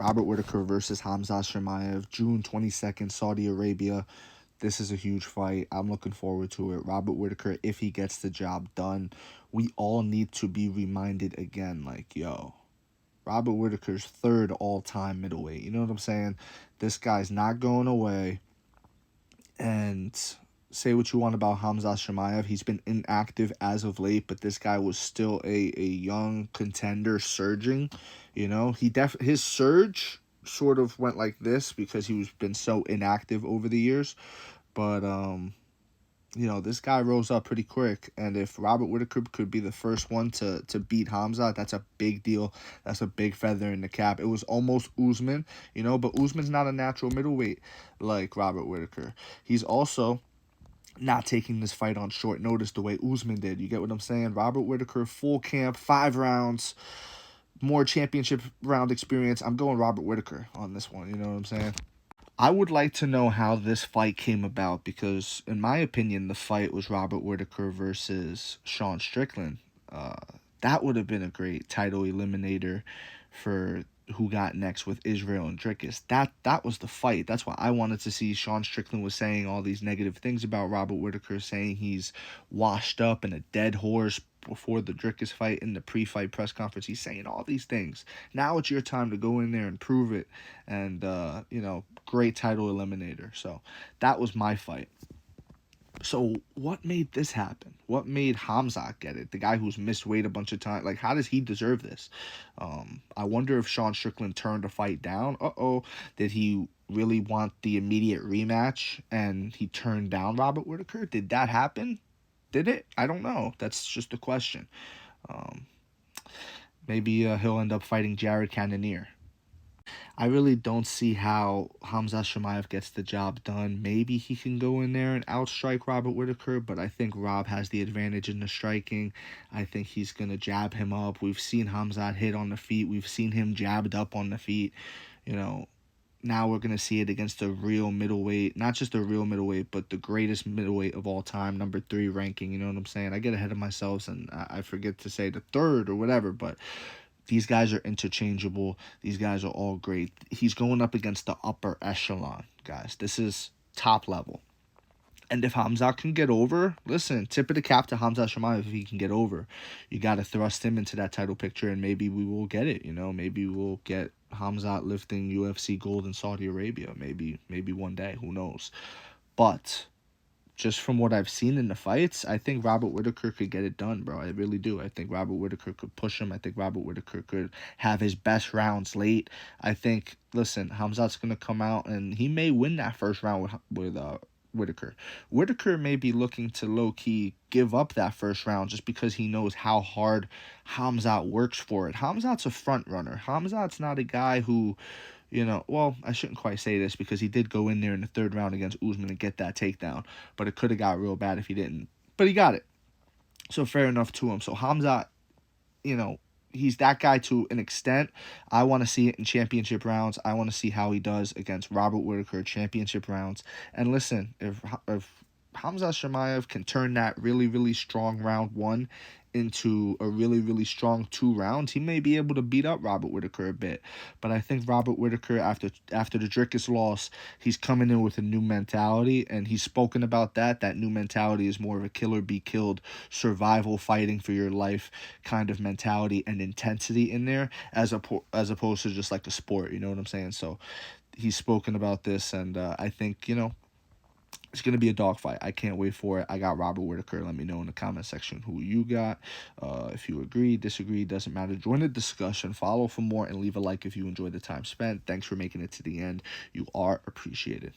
Robert Whittaker versus Khamzat Chimaev, June 22nd, Saudi Arabia. This is a huge fight. I'm looking forward to it. Robert Whittaker, if he gets the job done, we all need to be reminded again, like, yo, Robert Whittaker's third all-time middleweight. You know what I'm saying? This guy's not going away. And say what you want about Khamzat Chimaev. He's been inactive as of late, but this guy was still a young contender surging. You know, his surge sort of went like this because he was been so inactive over the years. But you know, this guy rose up pretty quick, and if Robert Whittaker could be the first one to beat Khamzat, that's a big deal. That's a big feather in the cap. It was almost Usman, you know, but Usman's not a natural middleweight like Robert Whittaker. He's also not taking this fight on short notice the way Usman did. You get what I'm saying? Robert Whittaker, full camp, 5 rounds, more championship round experience. I'm going Robert Whittaker on this one, you know what I'm saying? I would like to know how this fight came about because, in my opinion, the fight was Robert Whittaker versus Sean Strickland. That would have been a great title eliminator for who got next with Israel and Dricus. That was the fight. That's why I wanted to see. Sean Strickland was saying all these negative things about Robert Whittaker, saying he's washed up and a dead horse before the Dricus fight in the pre-fight press conference. He's saying all these things. Now it's your time to go in there and prove it. And, you know, great title eliminator. So that was my fight. So what made this happen? What made Khamzat get it? The guy who's missed weight a bunch of times. Like, how does he deserve this? I wonder if Sean Strickland turned the fight down. Did he really want the immediate rematch and he turned down Robert Whittaker? Did that happen? Did it? I don't know. That's just a question. Maybe he'll end up fighting Jared Cannonier. I really don't see how Khamzat Chimaev gets the job done. Maybe he can go in there and outstrike Robert Whittaker, but I think Rob has the advantage in the striking. I think he's going to jab him up. We've seen Khamzat hit on the feet. We've seen him jabbed up on the feet. You know, now we're going to see it against a real middleweight. Not just a real middleweight, but the greatest middleweight of all time, number 3 ranking. You know what I'm saying? I get ahead of myself and I forget to say the third or whatever, but these guys are interchangeable. These guys are all great. He's going up against the upper echelon, guys. This is top level. And if Khamzat can get over, listen, tip of the cap to Khamzat Chimaev if he can get over. You got to thrust him into that title picture, and maybe we will get it, you know. Maybe we'll get Khamzat lifting UFC gold in Saudi Arabia. Maybe one day. Who knows? But just from what I've seen in the fights, I think Robert Whittaker could get it done, bro. I really do. I think Robert Whittaker could push him. I think Robert Whittaker could have his best rounds late. I think, listen, Khamzat's going to come out, and he may win that first round with Whittaker. Whittaker may be looking to low-key give up that first round just because he knows how hard Khamzat works for it. Khamzat's a front runner. Khamzat's not a guy who, you know, well, I shouldn't quite say this because he did go in there in the 3rd round against Usman and get that takedown, but it could have got real bad if he didn't. But he got it. So fair enough to him. So Khamzat, you know, he's that guy to an extent. I want to see it in championship rounds. I want to see how he does against Robert Whittaker championship rounds. And listen, if Khamzat Chimaev can turn that really, really strong round 1 into a really, really strong 2 rounds, he may be able to beat up Robert Whittaker a bit. But I think Robert Whittaker, after the Dricus loss, he's coming in with a new mentality, and he's spoken about that. That new mentality is more of a killer be killed, survival, fighting for your life kind of mentality and intensity in there, as opposed to just like a sport. You know what I'm saying? So he's spoken about this, and I think, you know, it's going to be a dogfight. I can't wait for it. I got Robert Whittaker. Let me know in the comment section who you got. If you agree, disagree, doesn't matter. Join the discussion. Follow for more and leave a like if you enjoyed the time spent. Thanks for making it to the end. You are appreciated.